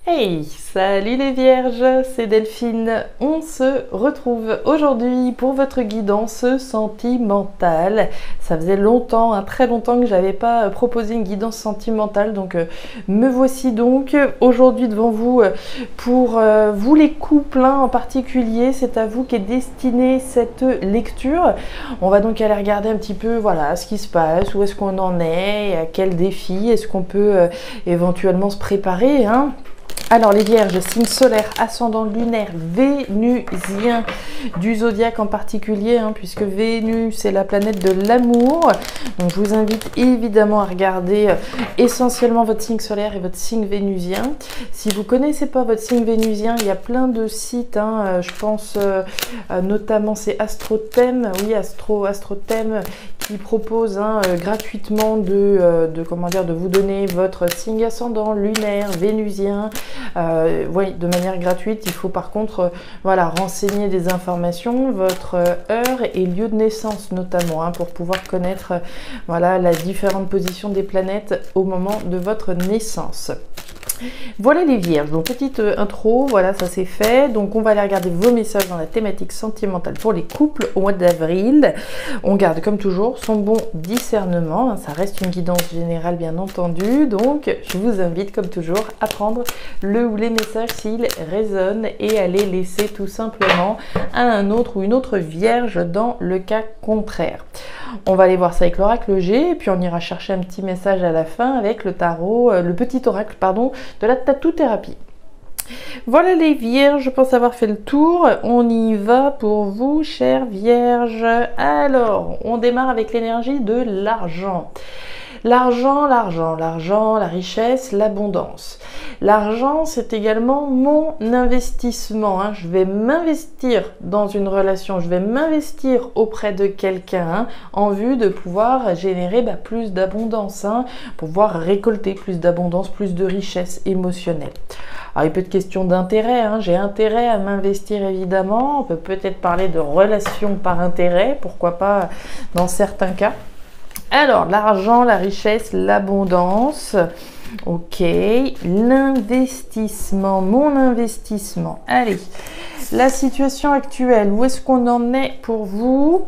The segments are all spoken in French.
Hey, salut les vierges, c'est Delphine. On se retrouve aujourd'hui pour votre guidance sentimentale. Ça faisait longtemps, très longtemps que j'avais pas proposé une guidance sentimentale, donc me voici donc aujourd'hui devant vous pour vous les couples en particulier. C'est à vous qu'est destinée cette lecture. On va donc aller regarder un petit peu voilà ce qui se passe, où est-ce qu'on en est, à quel défi, est-ce qu'on peut éventuellement se préparer, hein. Alors les vierges, signe solaire, ascendant lunaire, vénusien du zodiaque en particulier, puisque Vénus c'est la planète de l'amour. Donc je vous invite évidemment à regarder essentiellement votre signe solaire et votre signe vénusien. Si vous ne connaissez pas votre signe vénusien, il y a plein de sites, je pense notamment c'est Astrothème, oui Astrothème, qui propose gratuitement de vous donner votre signe ascendant lunaire, vénusien. Oui, de manière gratuite. Il faut par contre renseigner des informations, votre heure et lieu de naissance notamment, pour pouvoir connaître la différente position des planètes au moment de votre naissance. Voilà les vierges, donc petite intro, voilà ça c'est fait. Donc on va aller regarder vos messages dans la thématique sentimentale pour les couples au mois d'avril. On garde comme toujours son bon discernement, ça reste une guidance générale bien entendu. Donc je vous invite comme toujours à prendre le ou les messages s'ils résonnent et à les laisser tout simplement à un autre ou une autre vierge dans le cas contraire. On va aller voir ça avec l'oracle G et puis on ira chercher un petit message à la fin avec le tarot, le petit oracle pardon, de la tatou-thérapie. Voilà les vierges, je pense avoir fait le tour. On y va pour vous, chères vierges. Alors, on démarre avec l'énergie de l'argent. L'argent, la richesse, l'abondance. L'argent, c'est également mon investissement. Je vais m'investir dans une relation, je vais m'investir auprès de quelqu'un en vue de pouvoir générer plus d'abondance, pouvoir récolter plus d'abondance, plus de richesse émotionnelle. Alors, il peut être question d'intérêt, j'ai intérêt à m'investir évidemment. On peut peut-être parler de relation par intérêt, pourquoi pas dans certains cas. Alors, l'argent, la richesse, l'abondance. Ok, l'investissement, mon investissement. Allez, la situation actuelle, où est-ce qu'on en est pour vous?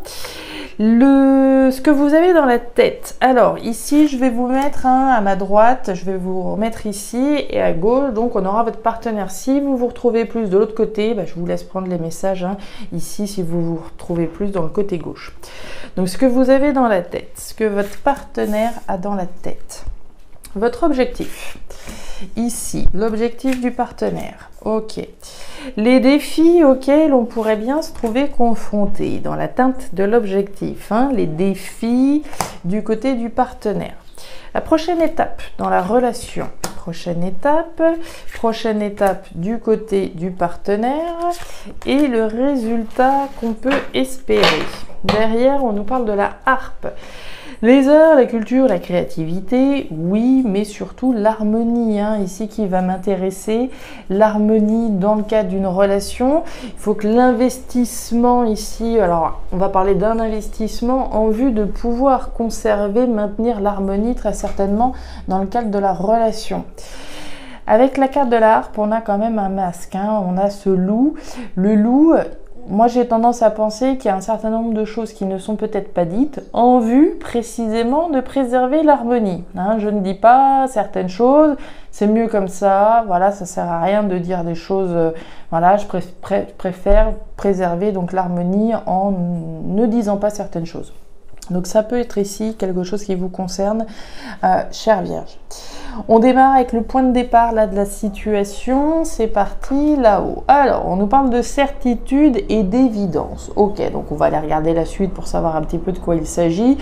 Ce que vous avez dans la tête. Alors, ici, je vais vous mettre à ma droite, je vais vous remettre ici et à gauche. Donc, on aura votre partenaire. Si vous vous retrouvez plus de l'autre côté, je vous laisse prendre les messages ici si vous vous retrouvez plus dans le côté gauche. Donc, ce que vous avez dans la tête, ce que votre partenaire a dans la tête. Votre objectif. Ici, l'objectif du partenaire. Ok. Les défis auxquels on pourrait bien se trouver confronté dans l'atteinte de l'objectif. Les défis du côté du partenaire. La prochaine étape dans la relation. Prochaine étape du côté du partenaire et le résultat qu'on peut espérer. Derrière, on nous parle de la harpe. Les arts, la culture, la créativité, oui, mais surtout l'harmonie, ici qui va m'intéresser. L'harmonie dans le cadre d'une relation. Il faut que l'investissement ici, alors on va parler d'un investissement en vue de pouvoir conserver, maintenir l'harmonie très certainement dans le cadre de la relation. Avec la carte de la harpe, on a quand même un masque, on a ce loup. Le loup... Moi, j'ai tendance à penser qu'il y a un certain nombre de choses qui ne sont peut-être pas dites en vue précisément de préserver l'harmonie. Je ne dis pas certaines choses, c'est mieux comme ça, ça sert à rien de dire des choses, je préfère préserver donc l'harmonie en ne disant pas certaines choses. Donc ça peut être ici quelque chose qui vous concerne, chère Vierge. On démarre avec le point de départ de la situation, c'est parti là-haut. Alors, on nous parle de certitude et d'évidence. Ok, donc on va aller regarder la suite pour savoir un petit peu de quoi il s'agit.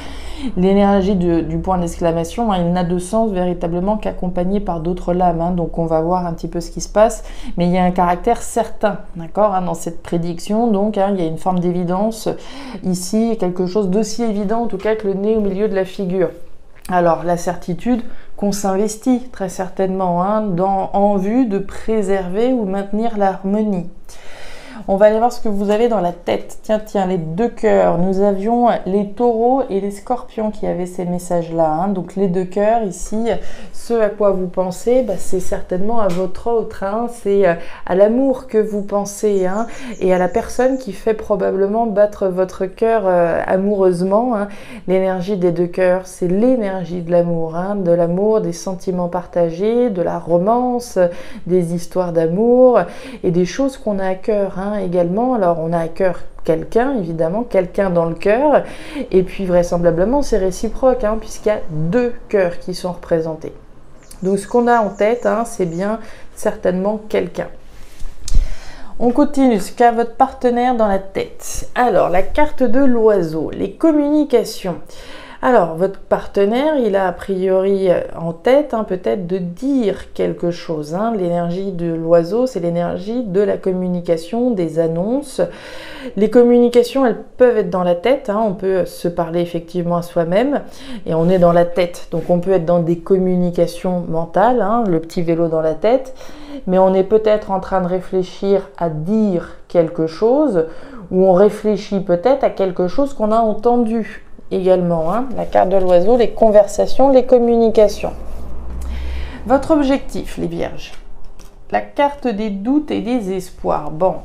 L'énergie du point d'exclamation, il n'a de sens véritablement qu'accompagné par d'autres lames. Donc on va voir un petit peu ce qui se passe, mais il y a un caractère certain, d'accord, dans cette prédiction. Donc il y a une forme d'évidence ici, quelque chose d'aussi évident en tout cas que le nez au milieu de la figure. Alors la certitude qu'on s'investit très certainement en vue de préserver ou maintenir l'harmonie. On va aller voir ce que vous avez dans la tête. Tiens, les deux cœurs. Nous avions les taureaux et les scorpions qui avaient ces messages-là. Hein. Donc les deux cœurs ici, ce à quoi vous pensez, c'est certainement à votre autre. Hein. C'est à l'amour que vous pensez hein, et à la personne qui fait probablement battre votre cœur amoureusement. Hein. L'énergie des deux cœurs, c'est l'énergie de l'amour, hein, des sentiments partagés, de la romance, des histoires d'amour et des choses qu'on a à cœur hein, également. Alors on a à cœur quelqu'un, évidemment, quelqu'un dans le cœur, et puis vraisemblablement c'est réciproque, hein, puisqu'il y a deux cœurs qui sont représentés. Donc ce qu'on a en tête, hein, c'est bien certainement quelqu'un. On continue, ce qu'a votre partenaire dans la tête. Alors, la carte de l'oiseau, les communications. Alors, votre partenaire, il a a priori en tête hein, peut-être de dire quelque chose. Hein. L'énergie de l'oiseau, c'est l'énergie de la communication, des annonces. Les communications, elles peuvent être dans la tête. Hein. On peut se parler effectivement à soi-même et on est dans la tête. Donc, on peut être dans des communications mentales, hein, le petit vélo dans la tête. Mais on est peut-être en train de réfléchir à dire quelque chose ou on réfléchit peut-être à quelque chose qu'on a entendu. Également, hein, la carte de l'oiseau, les conversations, les communications. Votre objectif, les vierges. La carte des doutes et des espoirs. Bon,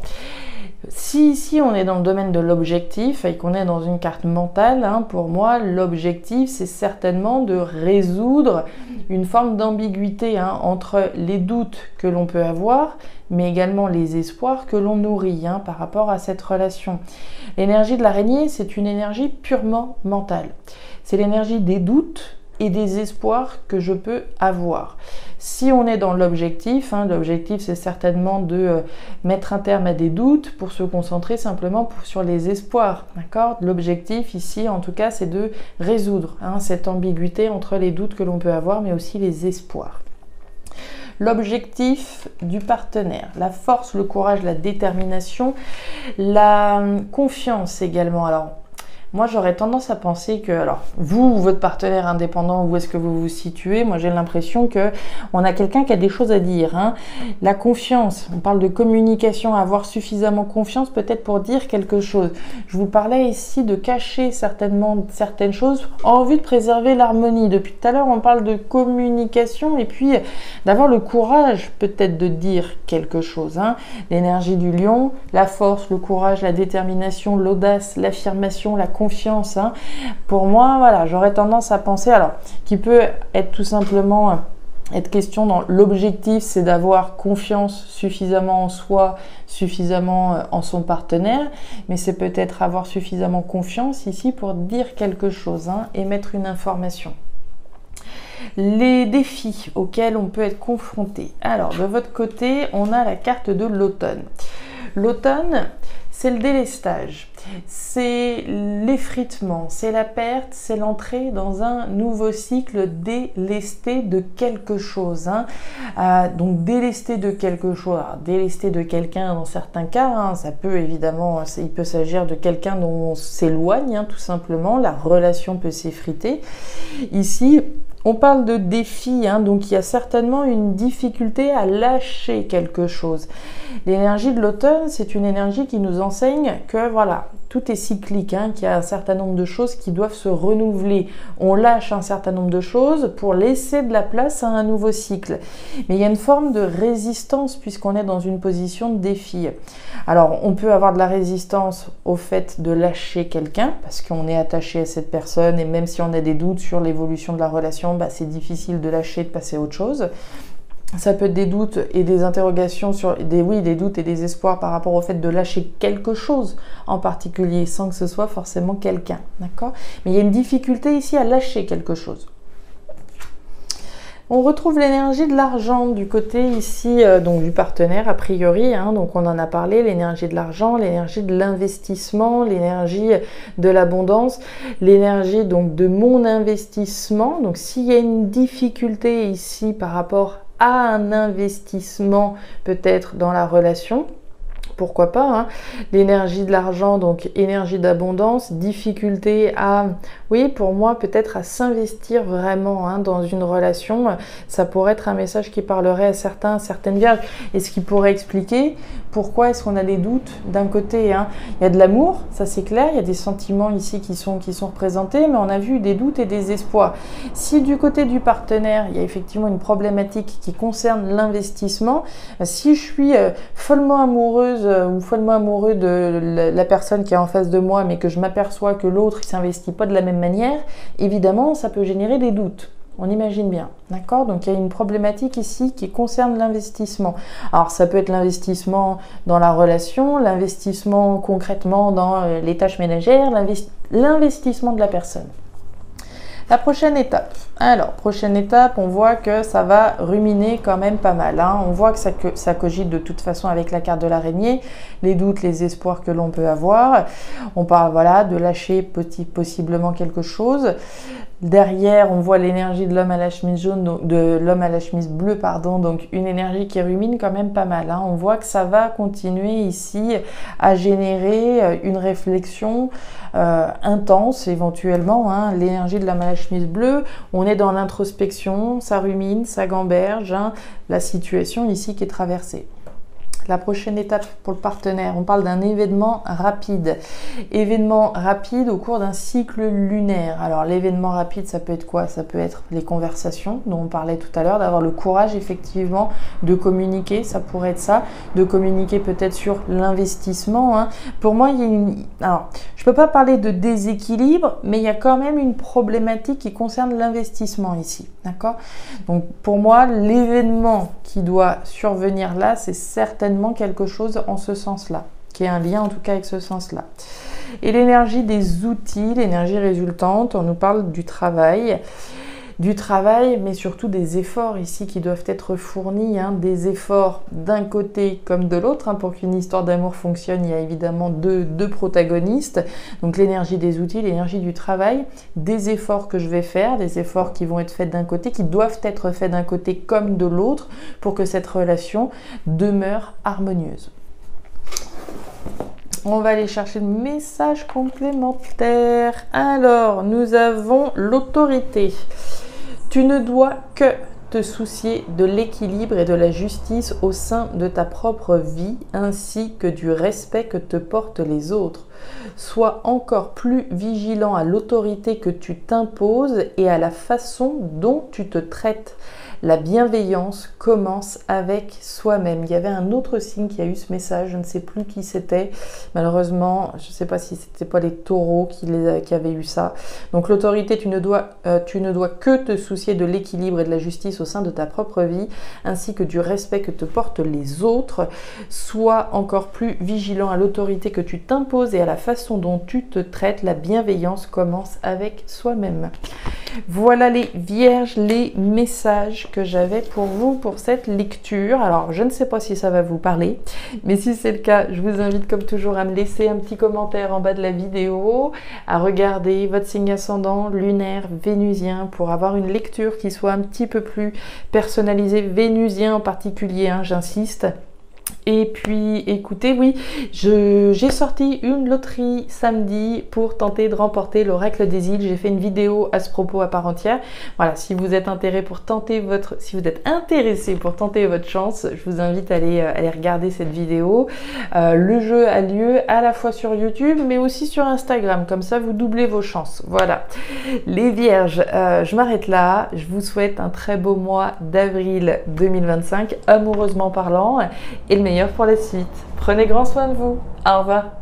si ici on est dans le domaine de l'objectif et qu'on est dans une carte mentale, hein, pour moi, l'objectif, c'est certainement de résoudre une forme d'ambiguïté hein, entre les doutes que l'on peut avoir, mais également les espoirs que l'on nourrit hein, par rapport à cette relation. L'énergie de l'araignée, c'est une énergie purement mentale. C'est l'énergie des doutes et des espoirs que je peux avoir. Si on est dans l'objectif, hein, l'objectif c'est certainement de mettre un terme à des doutes pour se concentrer simplement sur les espoirs. D'accord ? L'objectif ici, en tout cas, c'est de résoudre hein, cette ambiguïté entre les doutes que l'on peut avoir, mais aussi les espoirs. L'objectif du partenaire, la force, le courage, la détermination, la confiance également. Alors, moi, j'aurais tendance à penser que, alors, vous, votre partenaire indépendant, où est-ce que vous vous situez? Moi, j'ai l'impression que on a quelqu'un qui a des choses à dire. Hein. La confiance, on parle de communication, avoir suffisamment confiance peut-être pour dire quelque chose. Je vous parlais ici de cacher certainement certaines choses en vue de préserver l'harmonie. Depuis tout à l'heure, on parle de communication et puis d'avoir le courage peut-être de dire quelque chose. Hein. L'énergie du lion, la force, le courage, la détermination, l'audace, l'affirmation, la confiance. Hein. Pour moi, voilà, j'aurais tendance à penser, alors, qui peut être tout simplement être question dans l'objectif, c'est d'avoir confiance suffisamment en soi, suffisamment en son partenaire, mais c'est peut-être avoir suffisamment confiance ici pour dire quelque chose hein, et mettre une information. Les défis auxquels on peut être confronté. Alors, de votre côté, on a la carte de l'automne. L'automne, c'est le délestage, c'est l'effritement, c'est la perte, c'est l'entrée dans un nouveau cycle délesté de quelque chose. Hein. Donc délesté de quelque chose, alors, délesté de quelqu'un dans certains cas, hein, ça peut évidemment, il peut s'agir de quelqu'un dont on s'éloigne, hein, tout simplement, la relation peut s'effriter. Ici, on parle de défi, hein, donc il y a certainement une difficulté à lâcher quelque chose. L'énergie de l'automne, c'est une énergie qui nous enseigne que voilà, tout est cyclique, hein, qu'il y a un certain nombre de choses qui doivent se renouveler. On lâche un certain nombre de choses pour laisser de la place à un nouveau cycle. Mais il y a une forme de résistance puisqu'on est dans une position de défi. Alors, on peut avoir de la résistance au fait de lâcher quelqu'un parce qu'on est attaché à cette personne et même si on a des doutes sur l'évolution de la relation, c'est difficile de lâcher, de passer à autre chose. Ça peut être des doutes et des interrogations sur des doutes et des espoirs par rapport au fait de lâcher quelque chose en particulier sans que ce soit forcément quelqu'un, d'accord? Mais il y a une difficulté ici à lâcher quelque chose. On retrouve l'énergie de l'argent du côté ici donc du partenaire a priori, hein, donc on en a parlé, l'énergie de l'argent, l'énergie de l'investissement, l'énergie de l'abondance, l'énergie donc de mon investissement. Donc s'il y a une difficulté ici par rapport à un investissement peut-être dans la relation, pourquoi pas, hein. L'énergie de l'argent, donc énergie d'abondance, difficulté à, oui, pour moi, peut-être à s'investir vraiment, hein, dans une relation. Ça pourrait être un message qui parlerait à certaines vierges, et ce qui pourrait expliquer pourquoi est-ce qu'on a des doutes d'un côté, hein. Il y a de l'amour, ça c'est clair, il y a des sentiments ici qui sont représentés, mais on a vu des doutes et des espoirs. Si du côté du partenaire, il y a effectivement une problématique qui concerne l'investissement, si je suis follement amoureuse ou follement amoureux de la personne qui est en face de moi, mais que je m'aperçois que l'autre ne s'investit pas de la même manière, évidemment, ça peut générer des doutes. On imagine bien, d'accord? Donc il y a une problématique ici qui concerne l'investissement. Alors ça peut être l'investissement dans la relation, l'investissement concrètement dans les tâches ménagères, l'investissement de la personne. La prochaine étape. Alors, prochaine étape, on voit que ça va ruminer quand même pas mal, hein. On voit que ça cogite de toute façon avec la carte de l'araignée, les doutes, les espoirs que l'on peut avoir. On parle, voilà, de lâcher possiblement quelque chose. Derrière, on voit l'énergie de l'homme à la chemise jaune, donc de l'homme à la chemise bleue, pardon, donc une énergie qui rumine quand même pas mal, hein. On voit que ça va continuer ici à générer une réflexion intense éventuellement, hein. L'énergie de l'homme à la chemise bleue, on est dans l'introspection, ça rumine, ça gamberge, hein, la situation ici qui est traversée. La prochaine étape pour le partenaire, on parle d'un événement rapide. Événement rapide au cours d'un cycle lunaire. Alors l'événement rapide, ça peut être quoi? Ça peut être les conversations dont on parlait tout à l'heure, d'avoir le courage effectivement de communiquer, ça pourrait être ça, de communiquer peut-être sur l'investissement, hein. Pour moi, il y a alors, je ne peux pas parler de déséquilibre, mais il y a quand même une problématique qui concerne l'investissement ici, d'accord? Donc pour moi, l'événement qui doit survenir là, c'est certainement quelque chose en ce sens-là, qui est un lien en tout cas avec ce sens-là. Et l'énergie des outils, l'énergie résultante, on nous parle du travail, mais surtout des efforts ici qui doivent être fournis, hein, des efforts d'un côté comme de l'autre, hein. Pour qu'une histoire d'amour fonctionne, il y a évidemment deux protagonistes, donc l'énergie des outils, l'énergie du travail, des efforts que je vais faire, des efforts qui vont être faits d'un côté, qui doivent être faits d'un côté comme de l'autre pour que cette relation demeure harmonieuse. On va aller chercher le message complémentaire. Alors, nous avons l'autorité. Tu ne dois que te soucier de l'équilibre et de la justice au sein de ta propre vie, ainsi que du respect que te portent les autres. Sois encore plus vigilant à l'autorité que tu t'imposes et à la façon dont tu te traites. La bienveillance commence avec soi-même. Il y avait un autre signe qui a eu ce message, je ne sais plus qui c'était. Malheureusement, je ne sais pas si c'était pas les taureaux qui avaient eu ça. Donc l'autorité, tu ne dois que te soucier de l'équilibre et de la justice au sein de ta propre vie, ainsi que du respect que te portent les autres. Sois encore plus vigilant à l'autorité que tu t'imposes et à la façon dont tu te traites. La bienveillance commence avec soi-même. Voilà les vierges, les messages que j'avais pour vous pour cette lecture. Alors, je ne sais pas si ça va vous parler, mais si c'est le cas, je vous invite comme toujours à me laisser un petit commentaire en bas de la vidéo, à regarder votre signe ascendant, lunaire, vénusien, pour avoir une lecture qui soit un petit peu plus personnalisée, vénusien en particulier, hein, j'insiste. Et puis écoutez, oui, j'ai sorti une loterie samedi pour tenter de remporter l'Oracle des îles. J'ai fait une vidéo à ce propos à part entière. Voilà, si vous êtes intéressé pour tenter votre chance, je vous invite à aller regarder cette vidéo. Le jeu a lieu à la fois sur YouTube mais aussi sur Instagram, comme ça vous doublez vos chances. Voilà, les vierges, je m'arrête là. Je vous souhaite un très beau mois d'avril 2025, amoureusement parlant, et le meilleur pour la suite. Prenez grand soin de vous. Au revoir.